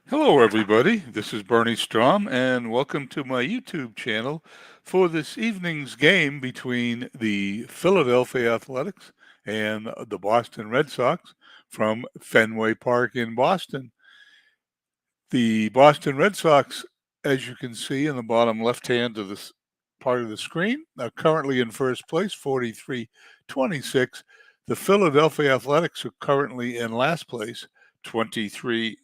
Hello, everybody. This is Bernie Strom, and welcome to my YouTube channel for this evening's game between the Philadelphia Athletics and the Boston Red Sox from Fenway Park in Boston. The Boston Red Sox, as you can see in the bottom left hand of this part of the screen, are currently in first place, 43-26. The Philadelphia Athletics are currently in last place, 23-43.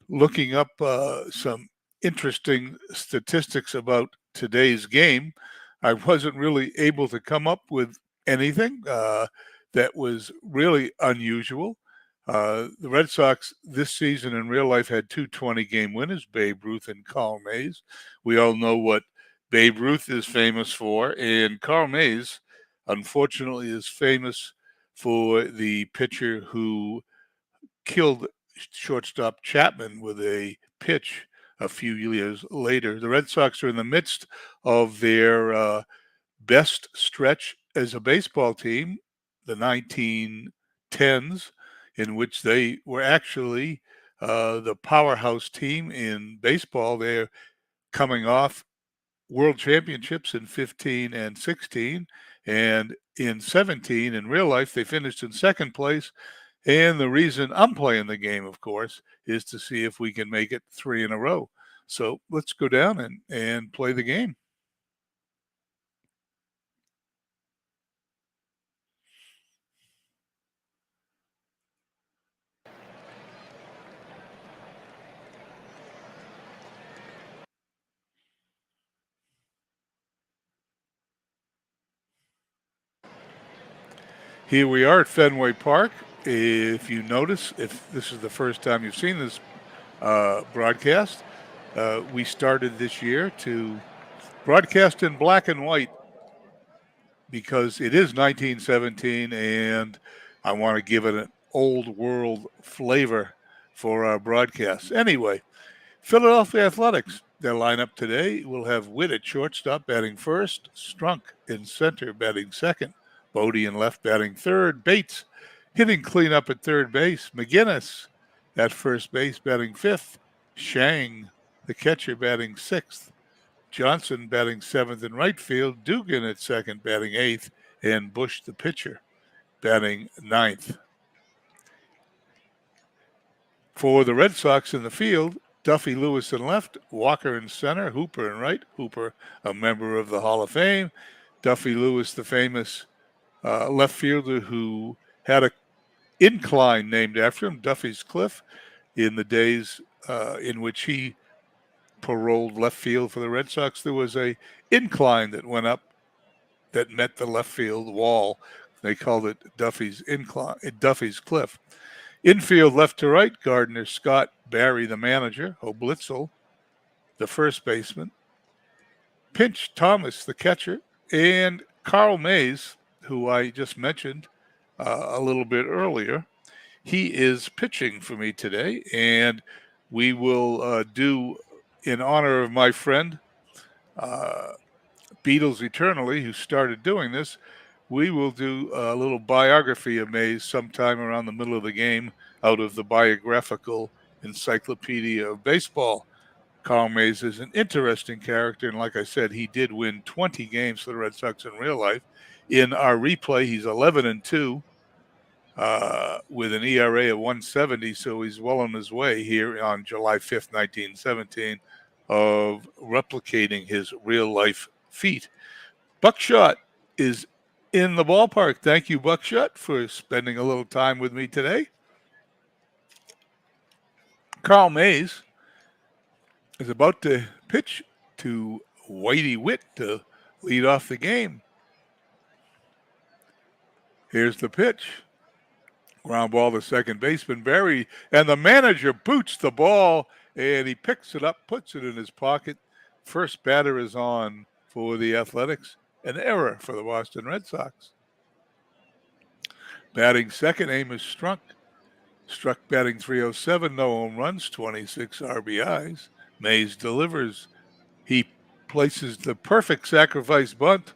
Looking up some interesting statistics about today's game, I wasn't really able to come up with anything that was really unusual. The Red Sox this season in real life had two 20-game winners, Babe Ruth and Carl Mays. We all know what Babe Ruth is famous for, and Carl Mays, unfortunately, is famous for the pitcher who killed shortstop Chapman with a pitch a few years later. The Red Sox are in the midst of their best stretch as a baseball team, the 1910s, in which they were actually the powerhouse team in baseball. They're coming off world championships in 15 and 16, and in 17 in real life they finished in second place. And the reason I'm playing the game, of course, is to see if we can make it three in a row. So let's go down and play the game. Here we are at Fenway Park. If you notice, if this is the first time you've seen this broadcast, we started this year to broadcast in black and white because it is 1917 and I want to give it an old world flavor for our broadcasts. Anyway, Philadelphia Athletics, their lineup today will have Witt at shortstop batting first, Strunk in center batting second, Bodie in left batting third, Bates hitting cleanup at third base, McGinnis at first base batting fifth, Shang, the catcher, batting sixth, Johnson batting seventh in right field, Dugan at second batting eighth, and Bush, the pitcher, batting ninth. For the Red Sox in the field, Duffy Lewis in left, Walker in center, Hooper in right. Hooper, a member of the Hall of Fame. Duffy Lewis, the famous left fielder who had an incline named after him, Duffy's Cliff, in the days in which he paroled left field for the Red Sox. There was a incline that went up that met the left field wall. They called it Duffy's Incline, Duffy's Cliff. Infield left to right, Gardner, Scott, Barry, the manager, Oblitzel, the first baseman, Pinch, Thomas, the catcher, and Carl Mays, who I just mentioned a little bit earlier. He is pitching for me today, and we will do, in honor of my friend, Beatles Eternally, who started doing this, we will do a little biography of Mays sometime around the middle of the game out of the Biographical Encyclopedia of Baseball. Carl Mays is an interesting character, and like I said, he did win 20 games for the Red Sox in real life. In our replay, he's 11-2 with an ERA of 170, so he's well on his way here on July 5th, 1917, of replicating his real-life feat. Buckshot is in the ballpark. Thank you, Buckshot, for spending a little time with me today. Carl Mays is about to pitch to Whitey Witt to lead off the game. Here's the pitch. Ground ball to second baseman Barry, and the manager boots the ball, and he picks it up, puts it in his pocket. First batter is on for the Athletics. An error for the Boston Red Sox. Batting second, Amos Strunk. Struck batting 307, no home runs, 26 RBIs. Mays delivers. He places the perfect sacrifice bunt.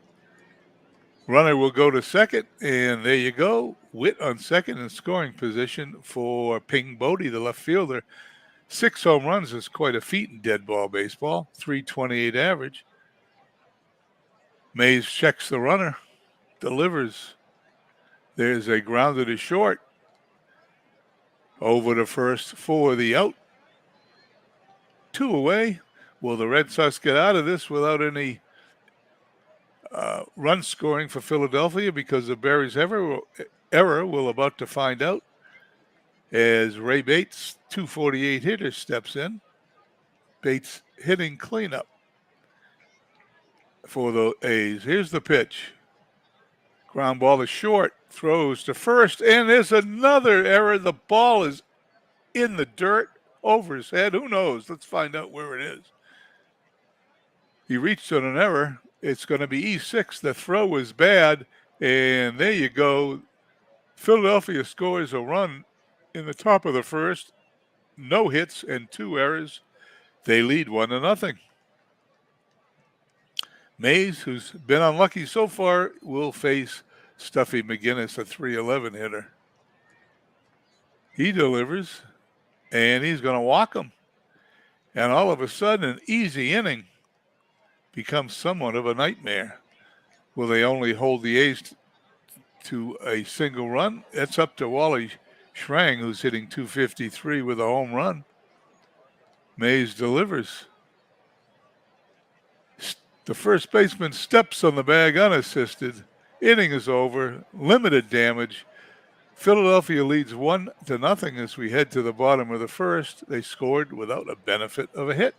Runner will go to second, and there you go. Witt on second in scoring position for Ping Bodie, the left fielder. 6 home runs is quite a feat in dead ball baseball. 328 average. Mays checks the runner, delivers. There's a grounder to short. Over to first for the out. 2 away. Will the Red Sox get out of this without any run scoring for Philadelphia because of Barry's error? We're about to find out as Ray Bates, 248 hitter, steps in. Bates hitting cleanup for the A's. Here's the pitch. Ground ball is short, throws to first, and there's another error. The ball is in the dirt over his head. Who knows? Let's find out where it is. He reached on an error. It's going to be E6. The throw was bad, and there you go. Philadelphia scores a run in the top of the first. No hits and 2 errors. They lead 1-0. Mays, who's been unlucky so far, will face Stuffy McGinnis, a 311 hitter. He delivers, and he's going to walk him. And all of a sudden, an easy inning becomes somewhat of a nightmare. Will they only hold the A's to a single run? That's up to Wally Schrang, who's hitting 253 with a home run. Mays delivers. The first baseman steps on the bag unassisted. Inning is over. Limited damage. Philadelphia leads 1-0 as we head to the bottom of the first. They scored without a benefit of a hit.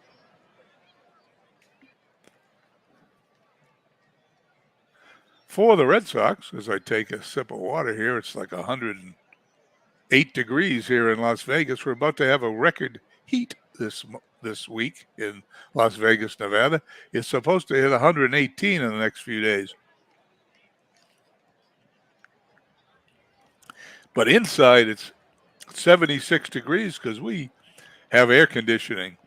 For the Red Sox, as I take a sip of water here, it's like 108 degrees here in Las Vegas. We're about to have a record heat this week in Las Vegas, Nevada. It's supposed to hit 118 in the next few days. But inside, it's 76 degrees because we have air conditioning.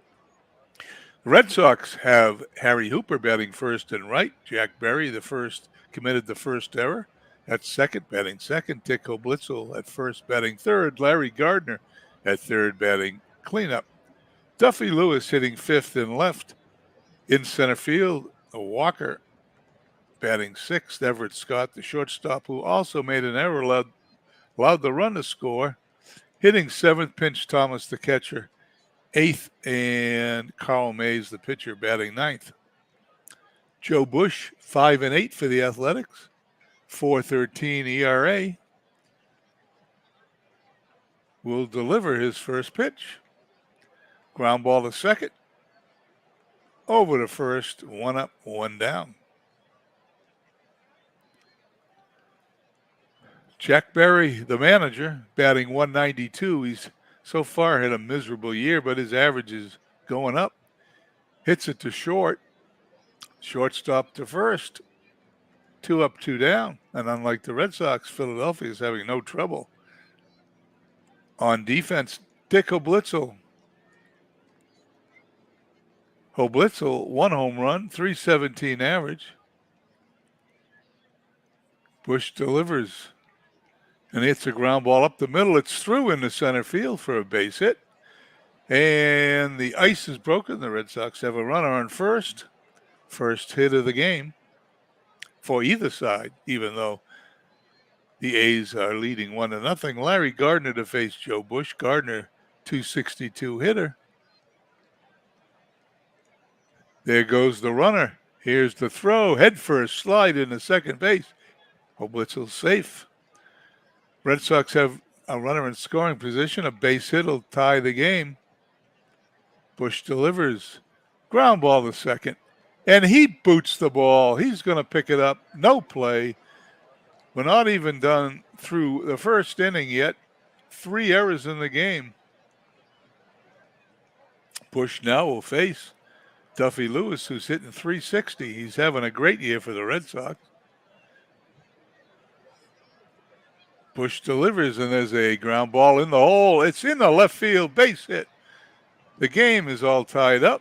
The Red Sox have Harry Hooper batting first and right. Jack Berry, committed the first error. At second, batting second. Dick Blitzel at first, batting third. Larry Gardner at third, batting cleanup. Duffy Lewis hitting fifth and left. In center field, Walker batting sixth. Everett Scott, the shortstop, who also made an error, allowed the run to score. Hitting seventh, Pinch Thomas, the catcher, eighth, and Carl Mays, the pitcher, batting ninth. Joe Bush, 5-8 for the Athletics, 4.13 ERA, will deliver his first pitch. Ground ball to second. Over to first, 1 up, 1 down. Jack Berry, the manager, batting 192. He's so far had a miserable year, but his average is going up. Hits it to short. Shortstop to first. 2 up, 2 down. And unlike the Red Sox, Philadelphia is having no trouble. On defense, Dick Blitzel. Blitzel, 1 home run, 317 average. Bush delivers. And hits a ground ball up the middle. It's through into center field for a base hit. And the ice is broken. The Red Sox have a runner on first. First hit of the game for either side, even though the A's are leading 1-0. Larry Gardner to face Joe Bush. Gardner, 262 hitter. There goes the runner. Here's the throw. Head first slide into second base. Blitzel's safe. Red Sox have a runner in scoring position. A base hit will tie the game. Bush delivers. Ground ball to second. And he boots the ball. He's going to pick it up. No play. We're not even done through the first inning yet. 3 errors in the game. Bush now will face Duffy Lewis, who's hitting 360. He's having a great year for the Red Sox. Bush delivers, and there's a ground ball in the hole. It's in the left field base hit. The game is all tied up,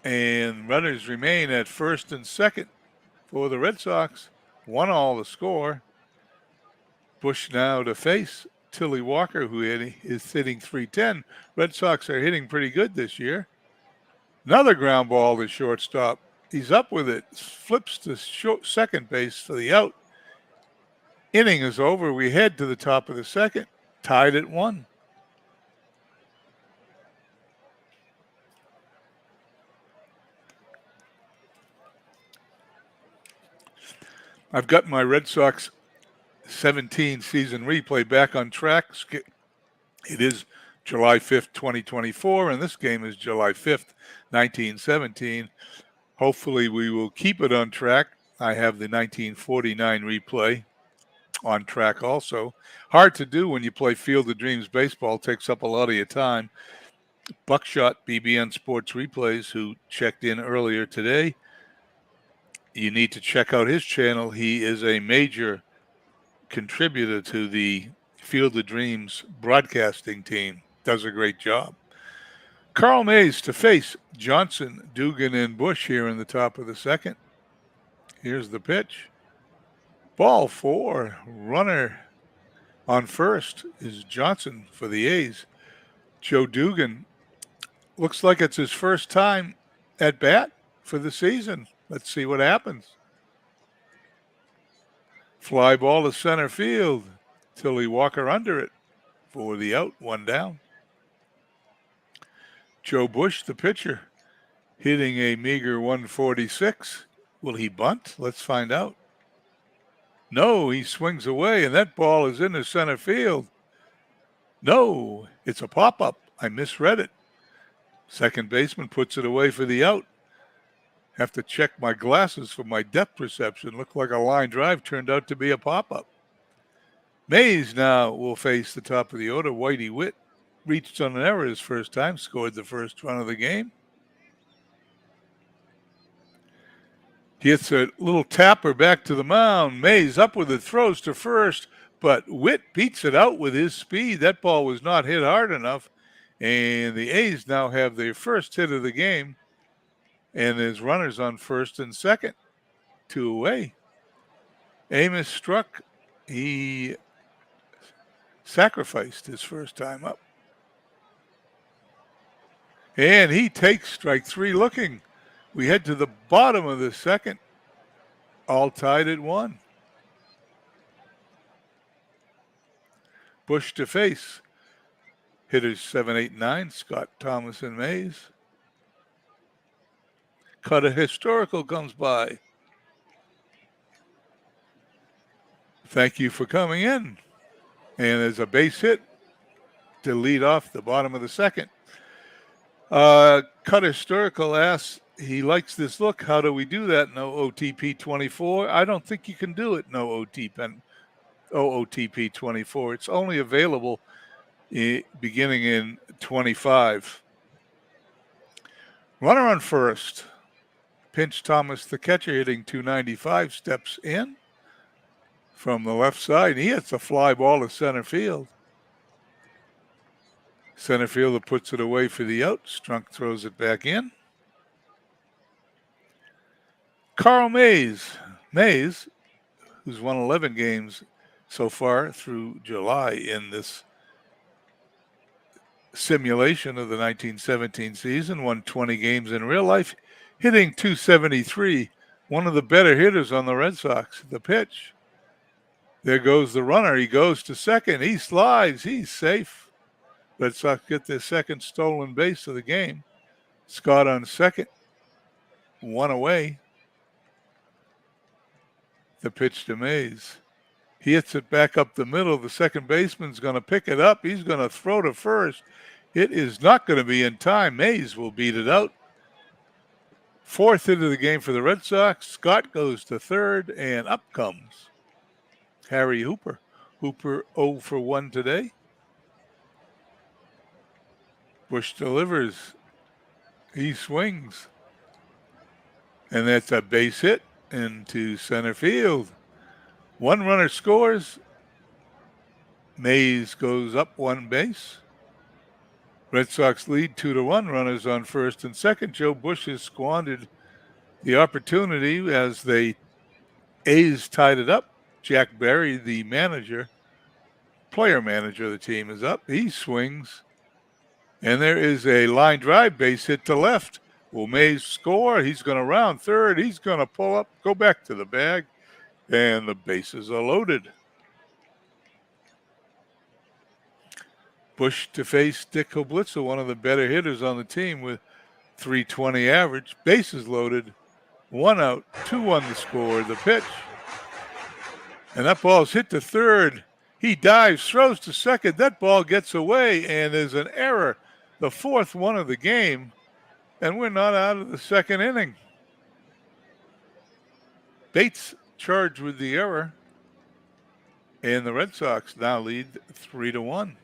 and runners remain at first and second for the Red Sox. 1-all the score. Bush now to face Tilly Walker, who is hitting .310. Red Sox are hitting pretty good this year. Another ground ball to shortstop. He's up with it. Flips to second base for the out. Inning is over. We head to the top of the second. Tied at 1. I've got my Red Sox 17 season replay back on track. It is July 5th, 2024, and this game is July 5th, 1917. Hopefully we will keep it on track. I have the 1949 replay on track also. Hard to do when you play Field of Dreams baseball. Takes up a lot of your time. Buckshot, BBN Sports Replays, who checked in earlier today. You need to check out his channel. He is a major contributor to the Field of Dreams broadcasting team. Does a great job. Carl Mays to face Johnson, Dugan, and Bush here in the top of the second. Here's the pitch. Ball 4. Runner on first is Johnson for the A's. Joe Dugan looks like it's his first time at bat for the season. Let's see what happens. Fly ball to center field. Tilly Walker under it for the out. 1 down. Joe Bush, the pitcher, hitting a meager 146. Will he bunt? Let's find out. No, he swings away, and that ball is into center field. No, it's a pop-up. I misread it. Second baseman puts it away for the out. Have to check my glasses for my depth perception. Looked like a line drive, turned out to be a pop-up. Mays now will face the top of the order. Whitey Witt reached on an error his first time, scored the first run of the game. Gets a little tapper back to the mound. Mays up with it, throws to first, but Witt beats it out with his speed. That ball was not hit hard enough, and the A's now have their first hit of the game, and there's runners on first and second. 2 away. Amos struck. He sacrificed his first time up. And he takes strike 3 looking. We head to the bottom of the second, all tied at 1. Bush to face. Hitters 7, 8, 9, Scott, Thomas, and Mays. Cutter Historical comes by. Thank you for coming in. And there's a base hit to lead off the bottom of the second. Cutter Historical asks, he likes this look. How do we do that? No OTP 24. I don't think you can do it. No OOTP 24. It's only available beginning in 25. Runner on first. Pinch Thomas, the catcher, hitting 295, steps in from the left side. He hits a fly ball to center field. Center fielder puts it away for the out. Strunk throws it back in. Carl Mays, who's won 11 games so far through July in this simulation of the 1917 season, won 20 games in real life, hitting 273, one of the better hitters on the Red Sox. The pitch. There goes the runner. He goes to second. He slides. He's safe. Red Sox get their second stolen base of the game. Scott on second. 1 away. The pitch to Mays. He hits it back up the middle. The second baseman's going to pick it up. He's going to throw to first. It is not going to be in time. Mays will beat it out. 4th hit of the game for the Red Sox. Scott goes to third, and up comes Harry Hooper. Hooper 0 for 1 today. Bush delivers. He swings. And that's a base hit into center field. 1 runner scores. Mays goes up 1 base. Red Sox lead 2-1. Runners on first and second. Joe Bush has squandered the opportunity as they A's tied it up. Jack Berry, the player manager of the team, is up. He swings, and there is a line drive, base hit to left. Will Mays score? He's going to round third. He's going to pull up, go back to the bag, and the bases are loaded. Bush to face Dick Hoblitzer, one of the better hitters on the team with .320 average. Bases loaded. 1 out, 2-1 the score. The pitch. And that ball's hit to third. He dives, throws to second. That ball gets away, and there's an error. The fourth one of the game, and we're not out of the second inning. Bates charged with the error, and the Red Sox now lead 3-1.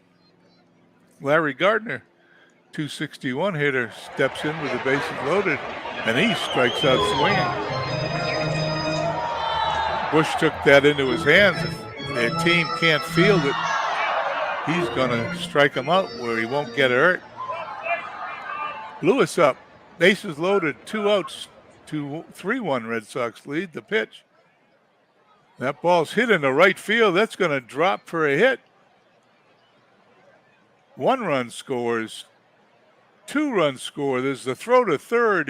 Larry Gardner, .261 hitter, steps in with the bases loaded, and he strikes out swinging. Bush took that into his hands. If their team can't field it, he's going to strike him out where he won't get hurt. Lewis up, bases loaded, 2 outs, 3-1 Red Sox lead. The pitch. That ball's hit into right field. That's going to drop for a hit. 1 run scores. 2 runs score. There's the throw to third.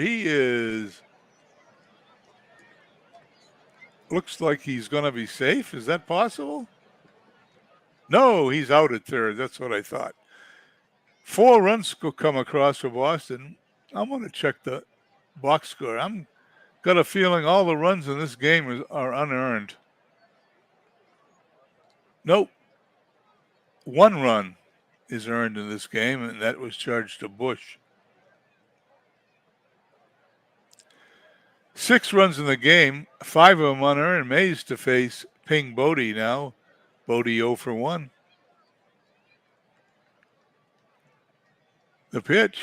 Looks like he's going to be safe. Is that possible? No, he's out at third. That's what I thought. 4 runs come across for Boston. I'm going to check the box score. I'm got a feeling all the runs in this game are unearned. Nope. 1 run is earned in this game, and that was charged to Bush. 6 runs in the game, 5 of them unearned. Mays to face Ping Bodie now. Bodie 0 for 1. The pitch.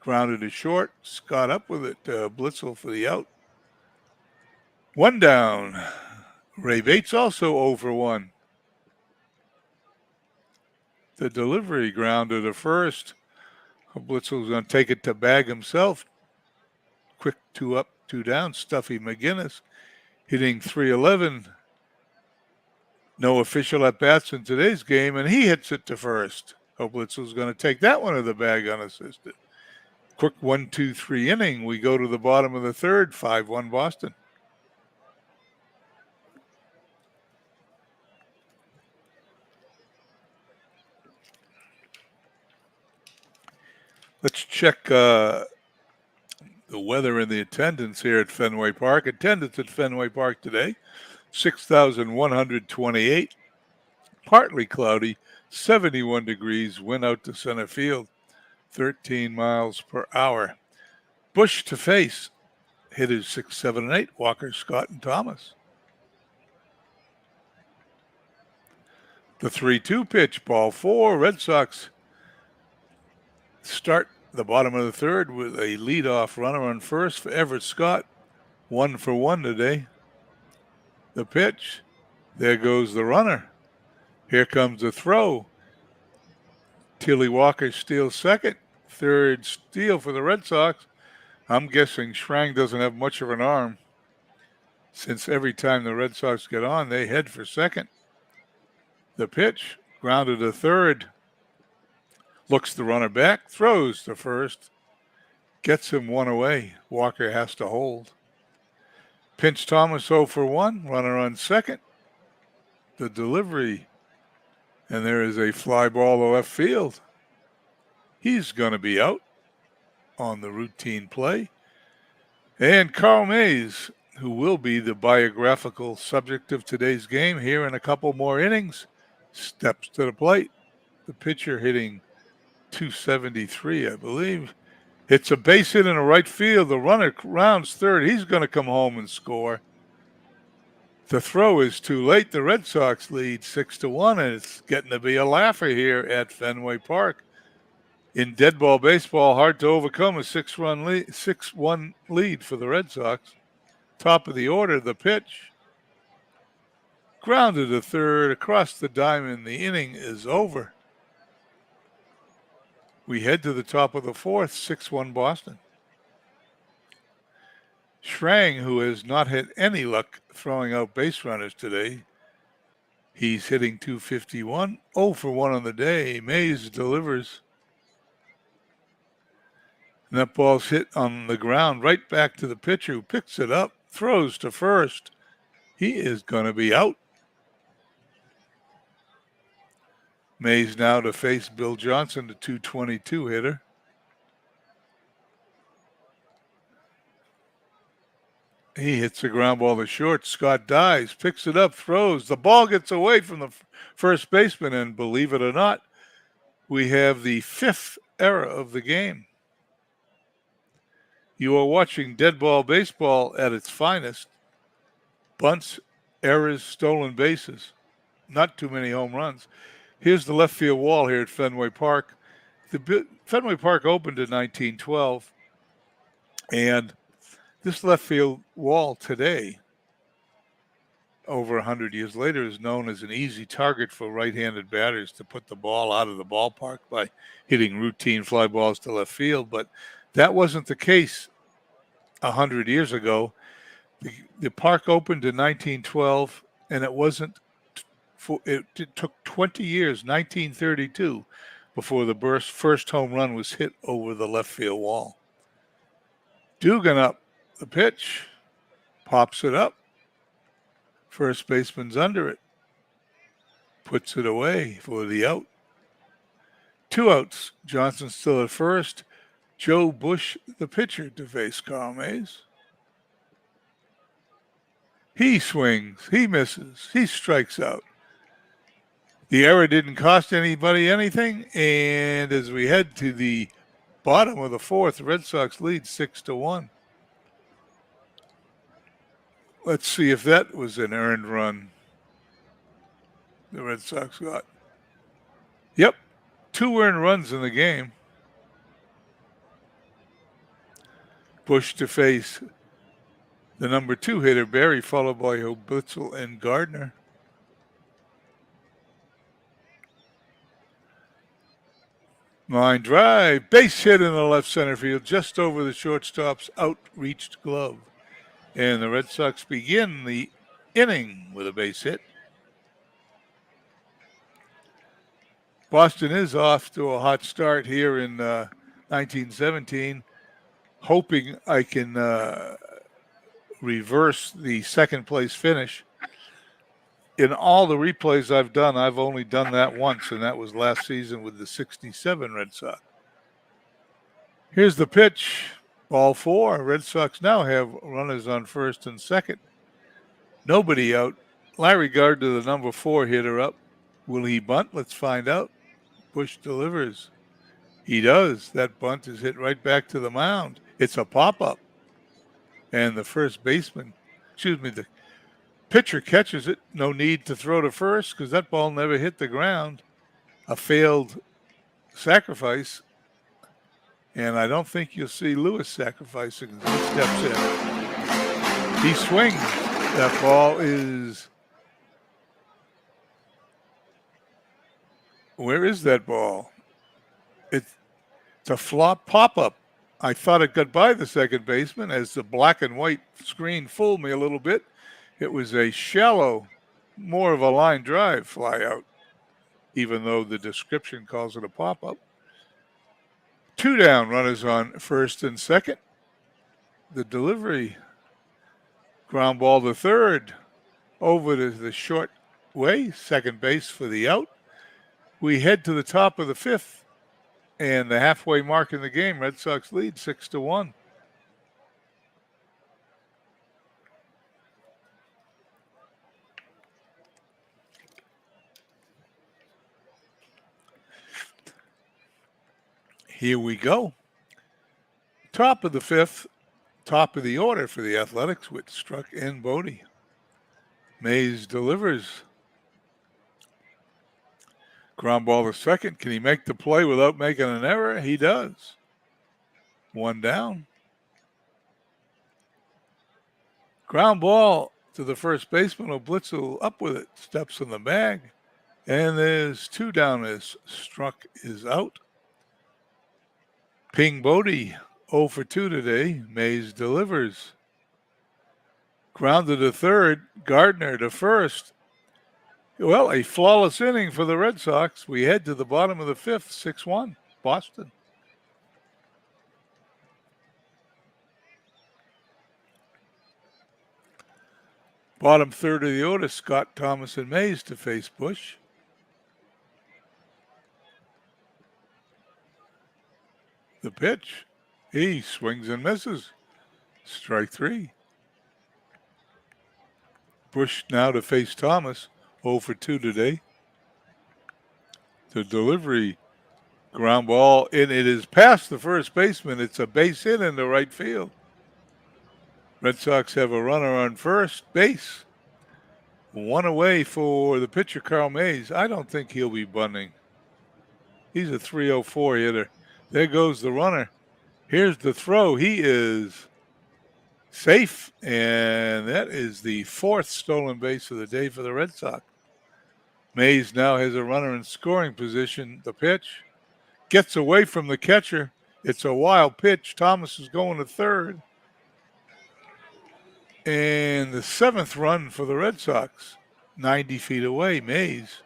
Grounded to short. Scott up with it. Blitzel for the out. 1 down. Ray Bates also 0 for 1. The delivery grounded to first. Blitzel's going to take it to bag himself. Quick 2 up, 2 down. Stuffy McGinnis hitting .311. No official at-bats in today's game, and he hits it to first. Blitzel's going to take that one to the bag unassisted. Quick 1-2-3 inning. We go to the bottom of the third, 5-1 Boston. Let's check the weather and the attendance here at Fenway Park. Attendance at Fenway Park today, 6,128. Partly cloudy, 71 degrees. Wind out to center field, 13 miles per hour. Bush to face. Hitters 6, 7, and 8. Walker, Scott, and Thomas. The 3-2 pitch, ball 4. Red Sox start the bottom of the third with a leadoff runner on first for Everett Scott. 1 for 1 today. The pitch. There goes the runner. Here comes the throw. Tilly Walker steals second. Third steal for the Red Sox. I'm guessing Schrang doesn't have much of an arm, since every time the Red Sox get on, they head for second. The pitch. Grounded to third. Looks the runner back, throws to first, gets him 1 away. Walker has to hold. Pinch Thomas 0 for 1, runner on second. The delivery, and there is a fly ball to left field. He's going to be out on the routine play. And Carl Mays, who will be the biographical subject of today's game here in a couple more innings, steps to the plate. The pitcher hitting .273, I believe. It's a base hit in the right field. The runner rounds third. He's going to come home and score. The throw is too late. The Red Sox lead 6-1, and it's getting to be a laugher here at Fenway Park. In dead ball baseball, hard to overcome a 6-1 lead for the Red Sox. Top of the order, the pitch. Grounded to third, across the diamond. The inning is over. We head to the top of the fourth, 6-1 Boston. Schrang, who has not had any luck throwing out base runners today, he's hitting .251, 0 for 1 on the day. Mays delivers. And that ball's hit on the ground right back to the pitcher, who picks it up, throws to first. He is going to be out. Mays now to face Bill Johnson, the .222 hitter. He hits the ground ball to short. Scott dives, picks it up, throws. The ball gets away from the first baseman, and believe it or not, we have the 5th error of the game. You are watching dead ball baseball at its finest. Bunts, errors, stolen bases. Not too many home runs. Here's the left field wall here at Fenway Park. Fenway Park opened in 1912, and this left field wall today, over 100 years later, is known as an easy target for right-handed batters to put the ball out of the ballpark by hitting routine fly balls to left field. But that wasn't the case 100 years ago. The park opened in 1912, and it took 20 years, 1932, before the first home run was hit over the left field wall. Dugan up the pitch, pops it up. First baseman's under it, puts it away for the out. 2 outs. Johnson still at first. Joe Bush, the pitcher, to face Carl Mays. He swings, he misses, he strikes out. The error didn't cost anybody anything, and as we head to the bottom of the 4th, the Red Sox lead 6-1. Let's see if that was an earned run the Red Sox got. Yep, 2 earned runs in the game. Bush to face the number 2 hitter, Barry, followed by Blitzel and Gardner. Line drive, base hit in the left center field, just over the shortstop's outreached glove. And the Red Sox begin the inning with a base hit. Boston is off to a hot start here in 1917, hoping I can reverse the second place finish. In all the replays I've done, I've only done that once, and that was last season with the 67 Red Sox. Here's the pitch. Ball 4. Red Sox now have runners on first and second. Nobody out. Larry Gardner, the number 4 hitter, up. Will he bunt? Let's find out. Bush delivers. He does. That bunt is hit right back to the mound. It's a pop-up. And the the pitcher catches it. No need to throw to first because that ball never hit the ground. A failed sacrifice. And I don't think you'll see Lewis sacrificing. He steps in. He swings. That ball is... Where is that ball? It's a flop pop-up. I thought it got by the second baseman as the black and white screen fooled me a little bit. It was a shallow, more of a line drive fly out, even though the description calls it a pop-up. 2 down, runners on first and second. The delivery, ground ball to third, over to the short way, second base for the out. We head to the top of the 5th, and the halfway mark in the game, Red Sox lead 6-1. Here we go. Top of the 5th, top of the order for the Athletics with Struck and Bodie. Mays delivers. Ground ball to second. Can he make the play without making an error? He does. 1 down. Ground ball to the first baseman. Blitzel up with it. Steps in the bag. And there's 2 down as Struck is out. Ping Bodie 0 for 2 today. Mays delivers. Grounded to third. Gardner to first. Well, a flawless inning for the Red Sox. We head to the bottom of the fifth, 6-1, Boston. Bottom third of the order, Scott, Thomas, and Mays to face Bush. The pitch. He swings and misses. Strike three. Bush now to face Thomas. 0 for 2 today. The delivery, ground ball, and it is past the first baseman. It's a base hit into right field. Red Sox have a runner on first base. One away for the pitcher, Carl Mays. I don't think he'll be bunting. He's a 304 hitter. There goes the runner. Here's the throw. He is safe, and that is the fourth stolen base of the day for the Red Sox. Mays now has a runner in scoring position. The pitch gets away from the catcher. It's a wild pitch. Thomas is going to third. And the seventh run for the Red Sox, 90 feet away. Mays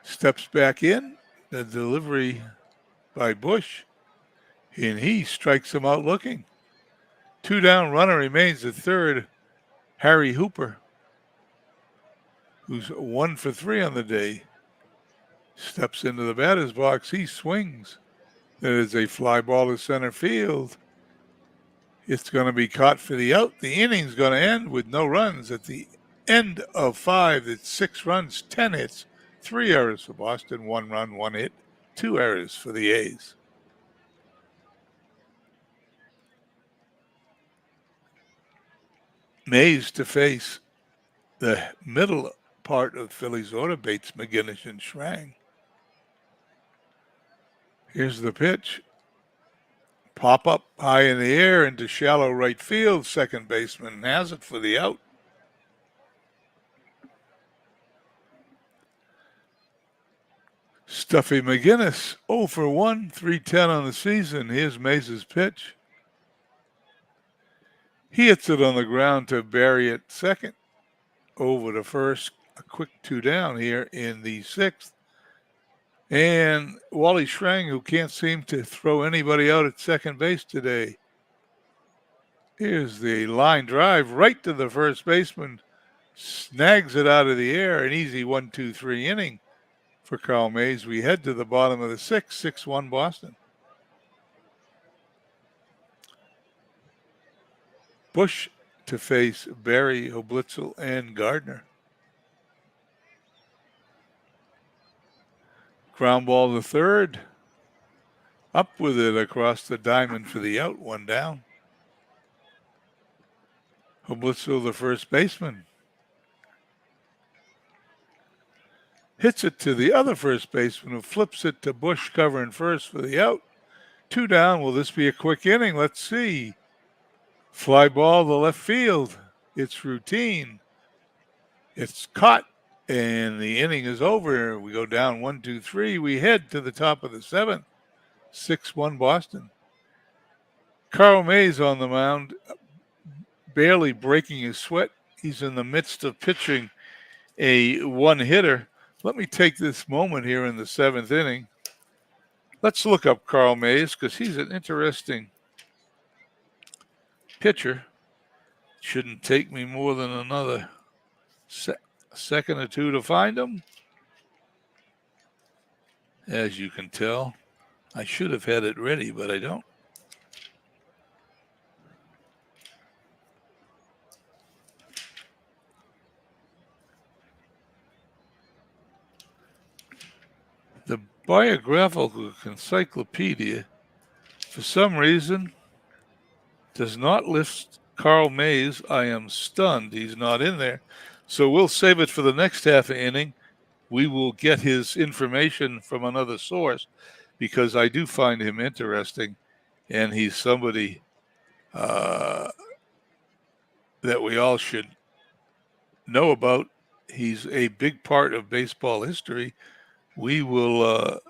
steps back in. The delivery by Bush, and he strikes him out looking. 2 down, runner remains at third. Harry Hooper, who's 1 for 3 on the day, steps into the batter's box. He swings. That is a fly ball to center field. It's going to be caught for the out. The inning's going to end with no runs. At the end of 5, it's 6 runs, 10 hits, 3 errors for Boston, 1 run, 1 hit, 2 errors for the A's. Mays to face the middle part of Philly's order, Bates, McGinnis, and Schrang. Here's the pitch. Pop up high in the air into shallow right field. Second baseman has it for the out. Stuffy McGinnis, 0 for 1, 310 on the season. Here's Mays' pitch. He hits it on the ground to Barry at second. Over to first. A quick 2 down here in the 6th. And Wally Schrang, who can't seem to throw anybody out at second base today. Here's the line drive right to the first baseman. Snags it out of the air. An easy 1-2-3 inning for Carl Mays. We head to the bottom of the 6th, 6-1 Boston. Bush to face Barry, Oblitzel, and Gardner. Ground ball to third. Up with it across the diamond for the out, 1 down. Oblitzel, the first baseman, hits it to the other first baseman, who flips it to Bush covering first for the out. 2 down. Will this be a quick inning? Let's see. Fly ball to left field. It's routine. It's caught. And the inning is over. We go down 1-2-3. We head to the top of the 7th. 6-1 Boston. Carl Mays on the mound, barely breaking his sweat. He's in the midst of pitching a one-hitter. Let me take this moment here in the 7th inning. Let's look up Carl Mays because he's an interesting pitcher. Shouldn't take me more than another second or two to find him. As you can tell, I should have had it ready, but I don't. The biographical encyclopedia, for some reason, does not list Carl Mays. I am stunned he's not in there. So we'll save it for the next half inning. We will get his information from another source because I do find him interesting, and he's somebody that we all should know about. He's a big part of baseball history. We will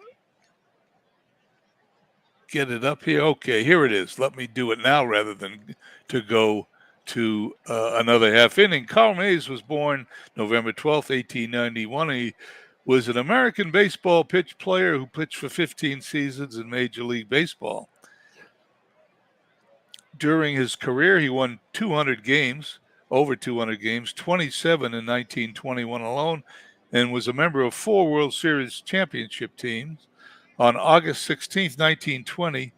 get it up here. Okay, here it is. Let me do it now rather than to go to another half inning. Carl Mays was born November 12th, 1891. He was an American baseball pitch player who pitched for 15 seasons in Major League Baseball. During his career, he won 200 games, over 200 games, 27 in 1921 alone, and was a member of 4 World Series championship teams. On August 16, 1920,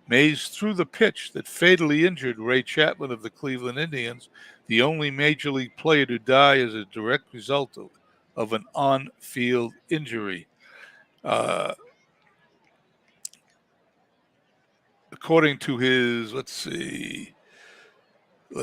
Mays threw the pitch that fatally injured Ray Chapman of the Cleveland Indians, the only Major League player to die as a direct result of an on-field injury. According to his, let's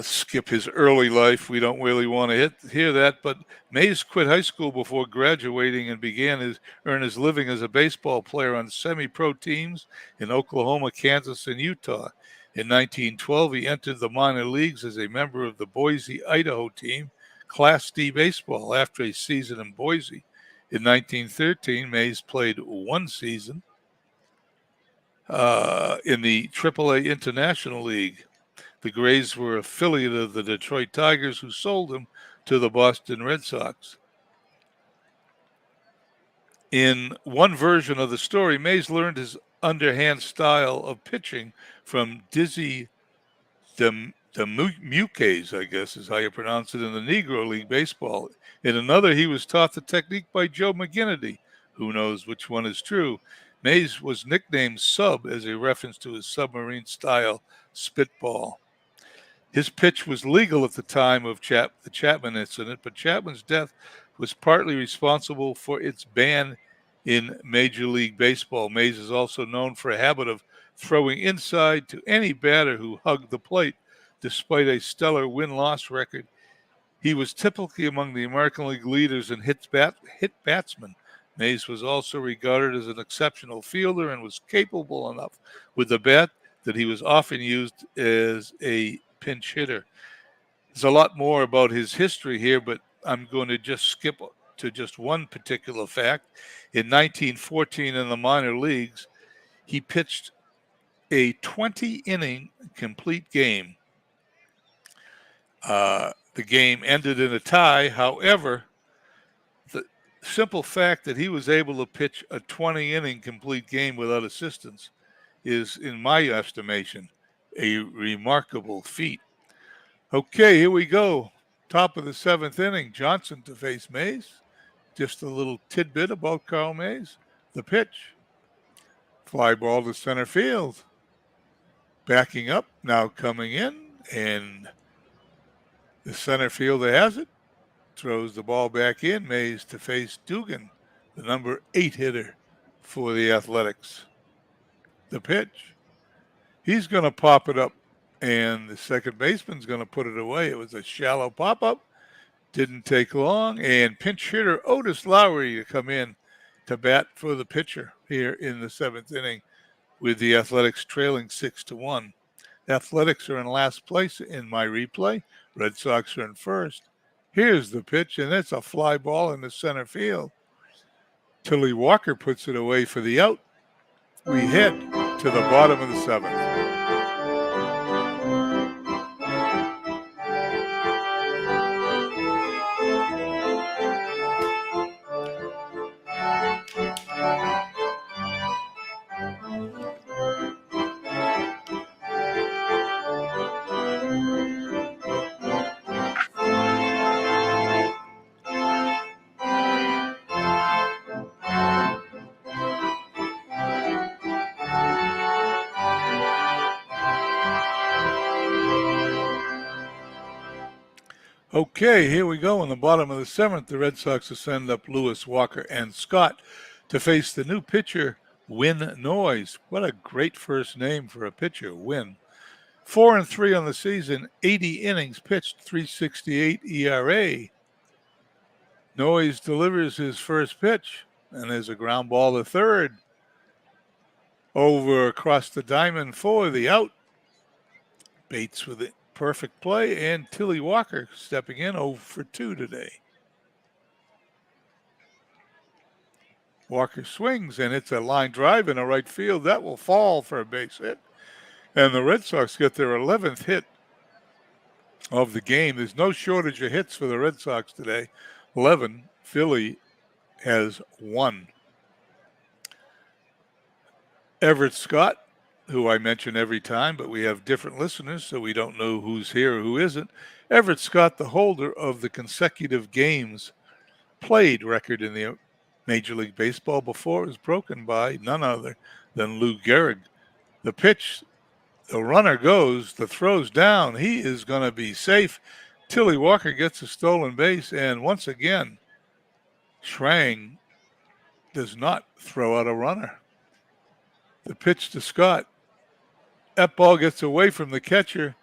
skip his early life. We don't really want to hear that, but Mays quit high school before graduating and began earn his living as a baseball player on semi-pro teams in Oklahoma, Kansas, and Utah. In 1912, he entered the minor leagues as a member of the Boise, Idaho team, Class D baseball, after a season in Boise. In 1913, Mays played 1 season in the AAA International League. The Grays were affiliate of the Detroit Tigers, who sold him to the Boston Red Sox. In one version of the story, Mays learned his underhand style of pitching from Dizzy Demuquez, I guess is how you pronounce it, in the Negro League Baseball. In another, he was taught the technique by Joe McGinnity. Who knows which one is true? Mays was nicknamed Sub as a reference to his submarine-style spitball. His pitch was legal at the time of the Chapman incident, but Chapman's death was partly responsible for its ban in Major League Baseball. Mays is also known for a habit of throwing inside to any batter who hugged the plate. Despite a stellar win-loss record, he was typically among the American League leaders in hit batsmen. Mays was also regarded as an exceptional fielder and was capable enough with the bat that he was often used as a pinch hitter. There's a lot more about his history here, but I'm going to just skip to just one particular fact. In 1914 in the minor leagues, he pitched a 20-inning complete game. The game ended in a tie. However, the simple fact that he was able to pitch a 20-inning complete game without assistance is, in my estimation, a remarkable feat. Okay, here we go. Top of the 7th inning, Johnson to face Mays. Just a little tidbit about Carl Mays. The pitch. Fly ball to center field. Backing up, now coming in, and the center fielder has it. Throws the ball back in. Mays to face Dugan, the number 8 hitter for the Athletics. The pitch. He's going to pop it up, and the second baseman's going to put it away. It was a shallow pop-up. Didn't take long, and pinch hitter Otis Lowry to come in to bat for the pitcher here in the 7th inning with the Athletics trailing 6-1. The Athletics are in last place in my replay. Red Sox are in first. Here's the pitch, and it's a fly ball in the center field. Tilly Walker puts it away for the out. We head to the bottom of the 7th. Okay, here we go. In the bottom of the 7th, the Red Sox will send up Lewis, Walker, and Scott to face the new pitcher, Win Noyes. What a great first name for a pitcher, Win. 4-3 on the season, 80 innings pitched, .368 ERA. Noyes delivers his first pitch, and there's a ground ball to third. Over across the diamond for the out. Bates with it. Perfect play, and Tilly Walker stepping in 0 for 2 today. Walker swings, and it's a line drive in the right field. That will fall for a base hit. And the Red Sox get their 11th hit of the game. There's no shortage of hits for the Red Sox today. 11. Philly has 1. Everett Scott, who I mention every time, but we have different listeners, so we don't know who's here or who isn't. Everett Scott, the holder of the consecutive games played record in the Major League Baseball before it was broken by none other than Lou Gehrig. The pitch, the runner goes, the throw's down. He is going to be safe. Tilly Walker gets a stolen base, and once again, Schrang does not throw out a runner. The pitch to Scott. That ball gets away from the catcher.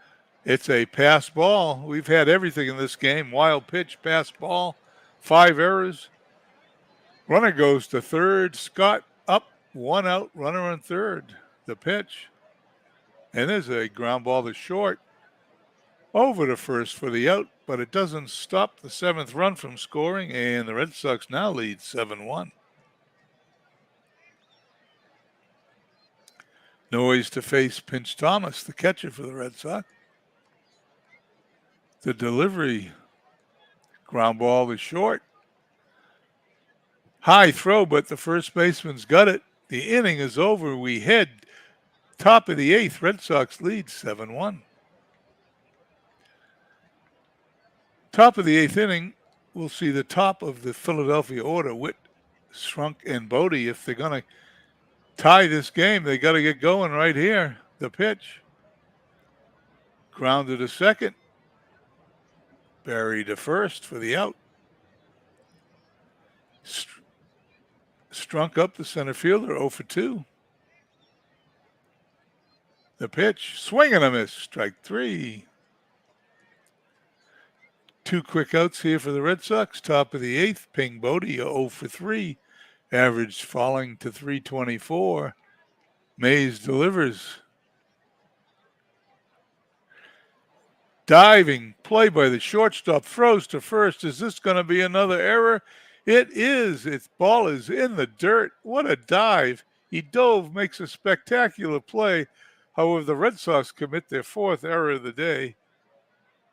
It's a pass ball. We've had everything in this game. Wild pitch, pass ball, 5 errors. Runner goes to third. Scott up, 1 out, runner on third. The pitch. And there's a ground ball to short. Over to first for the out, but it doesn't stop the 7th run from scoring, and the Red Sox now lead 7-1. Noise to face Pinch Thomas, the catcher for the Red Sox. The delivery, ground ball to short. High throw, but the first baseman's got it. The inning is over. We head top of the 8th. Red Sox lead 7-1. Top of the 8th inning, we'll see the top of the Philadelphia order, Witt, Strunk, and Bodie. If they're going to tie this game, they got to get going right here. The pitch. Grounded to second. Buried to first for the out. Strunk up the center fielder, 0 for 2. The pitch, swing and a miss, strike 3. 2 quick outs here for the Red Sox. Top of the 8th, Ping Bodie, 0 for 3. Average falling to 324. Mays delivers. Diving play by the shortstop, throws to first. Is this going to be another error? It is. Its ball is in the dirt. What a dive. He dove, makes a spectacular play. However, the Red Sox commit their 4th error of the day,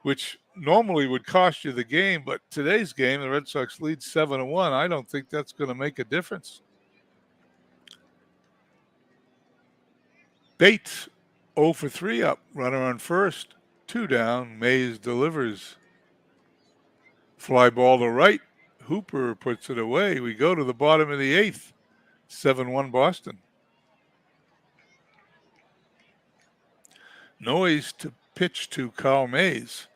which normally would cost you the game. But today's game, the Red Sox lead 7-1. I don't think that's going to make a difference. Bates, 0 for 3 up. Runner on first. 2 down. Mays delivers. Fly ball to right. Hooper puts it away. We go to the bottom of the 8th. 7-1 Boston. Noise to pitch to Carl Mays.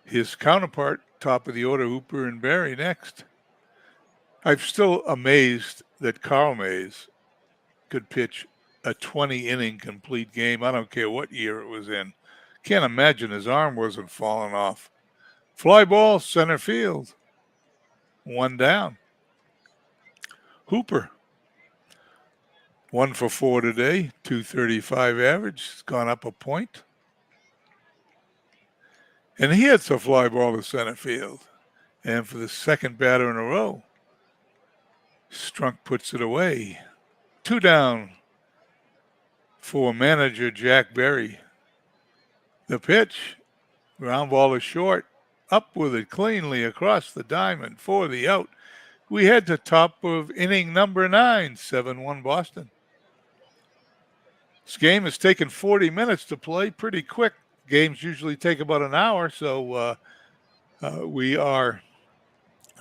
His counterpart, top of the order, Hooper and Berry next. I'm still amazed that Carl Mays could pitch a 20-inning complete game. I don't care what year it was in. Can't imagine his arm wasn't falling off. Fly ball, center field. 1 down. Hooper, 1 for 4 today, 235 average. It's gone up a point. And he hits a fly ball to center field. And for the 2nd batter in a row, Strunk puts it away. 2 down for manager Jack Berry. The pitch, ground ball is short. Up with it cleanly across the diamond for the out. We head to top of inning number 9, 7-1 Boston. This game has taken 40 minutes to play, pretty quick. Games usually take about an hour, so we are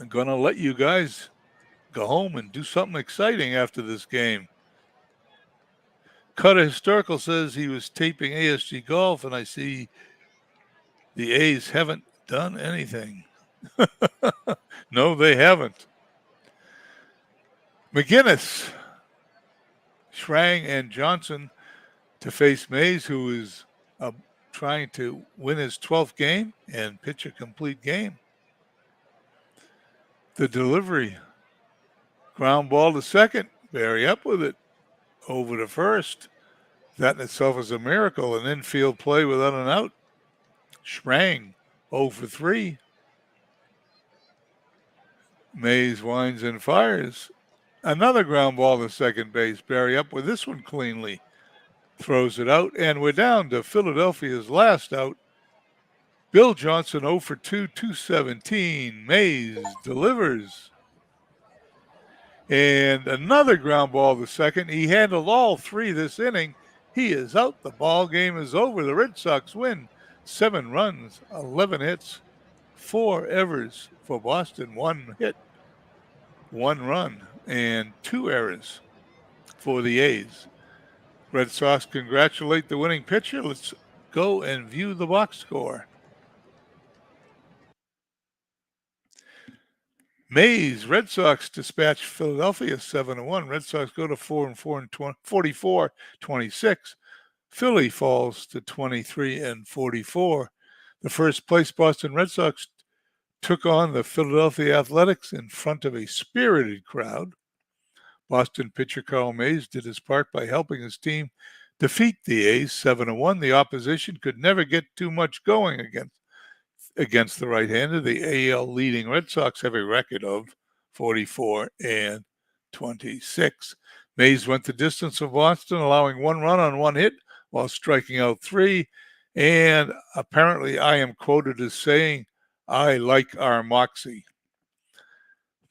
going to let you guys go home and do something exciting after this game. Cutter Historical says he was taping ASG Golf, and I see the A's haven't done anything. No, they haven't. McGinnis, Schrang, and Johnson to face Mays, who is trying to win his 12th game and pitch a complete game. The delivery, ground ball to second, Berry up with it, over to first. That in itself is a miracle, an infield play without an out. Schrang, 0 for 3. Mays winds and fires. Another ground ball to second base. Berry up with this one cleanly. Throws it out, and we're down to Philadelphia's last out. Bill Johnson 0 for 2, 217. Mays delivers. And another ground ball to second. He handled all three this inning. He is out. The ball game is over. The Red Sox win 7 runs, 11 hits, 4 errors for Boston. 1 hit, 1 run, and 2 errors for the A's. Red Sox congratulate the winning pitcher. Let's go and view the box score. Mays, Red Sox dispatch Philadelphia 7-1. Red Sox go to 4-4 and 44-26. Philly falls to 23-44. The first place Boston Red Sox took on the Philadelphia Athletics in front of a spirited crowd. Boston pitcher Carl Mays did his part by helping his team defeat the A's 7-1. The opposition could never get too much going against the right-hander. The AL leading Red Sox have a record of 44-26. Mays went the distance for Boston, allowing 1 run on 1 hit while striking out 3. And apparently I am quoted as saying, "I like our moxie."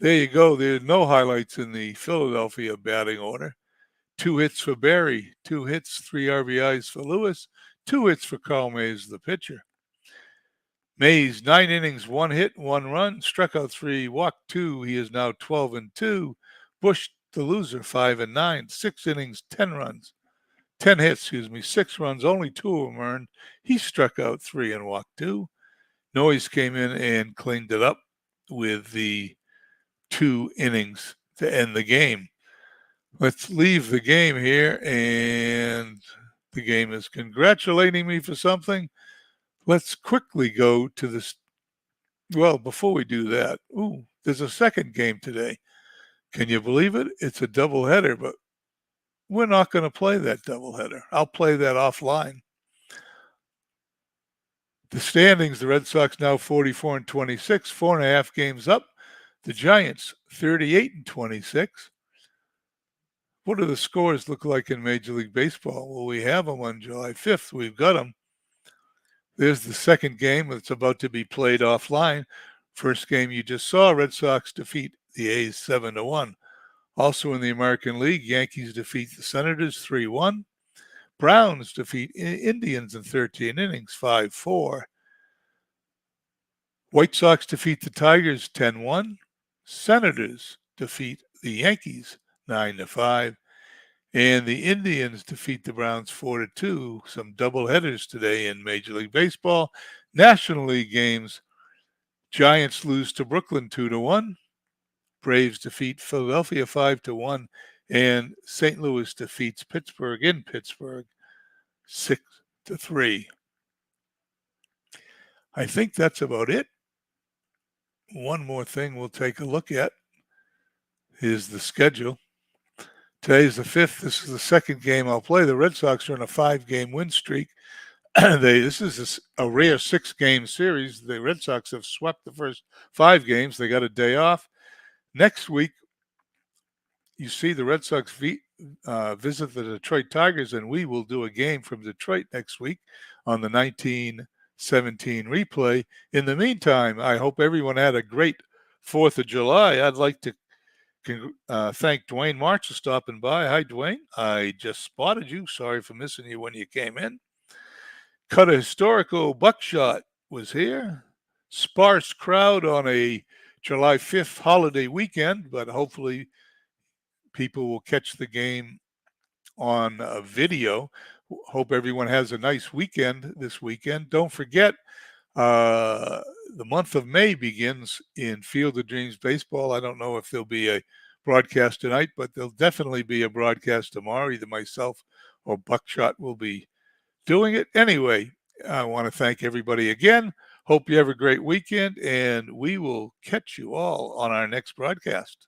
There you go. There's no highlights in the Philadelphia batting order. 2 hits for Barry, 2 hits, 3 RBIs for Lewis, 2 hits for Carl Mays, the pitcher. Mays, 9 innings, 1 hit, 1 run, struck out 3, walked 2. He is now 12-2. Bush, the loser, 5-9, 6 innings, 10 hits, 6 runs, only 2 of them earned. He struck out 3 and walked 2. Noyes came in and cleaned it up with the 2 innings to end the game. Let's leave the game here, and the game is congratulating me for something. Let's quickly go to this. Well, before we do that, there's a second game today. Can you believe it? It's a doubleheader, but we're not going to play that doubleheader. I'll play that offline. The standings, the Red Sox now 44-26, 4.5 games up. The Giants 38-26. What do the scores look like in Major League Baseball? Well, we have them on July 5th. We've got them. There's the second game that's about to be played offline. First game you just saw, Red Sox defeat the A's 7-1. Also in the American League, Yankees defeat the Senators 3-1. Browns defeat Indians in 13 innings, 5-4. White Sox defeat the Tigers 10-1. Senators defeat the Yankees 9-5. And the Indians defeat the Browns 4-2. Some double headers today in Major League Baseball. National League games, Giants lose to Brooklyn 2-1. Braves defeat Philadelphia 5-1. And St. Louis defeats Pittsburgh in Pittsburgh 6-3. I think that's about it. One more thing we'll take a look at is the schedule. Today's the 5th. This is the second game I'll play. The Red Sox are on a 5-game win streak. This is a rare 6-game series. The Red Sox have swept the first 5 games. They got a day off. Next week, you see the Red Sox visit the Detroit Tigers, and we will do a game from Detroit next week on the 1917 replay. In the meantime, I hope everyone had a great 4th of July. I'd like to thank Dwayne March for stopping by. Hi, Dwayne. I just spotted you. Sorry for missing you when you came in. Cutter Historical Buckshot was here. Sparse crowd on a July 5th holiday weekend, but hopefully people will catch the game on video. Hope everyone has a nice weekend this weekend. Don't forget, the month of May begins in Field of Dreams Baseball. I don't know if there'll be a broadcast tonight, but there'll definitely be a broadcast tomorrow. Either myself or Buckshot will be doing it. Anyway, I want to thank everybody again. Hope you have a great weekend, and we will catch you all on our next broadcast.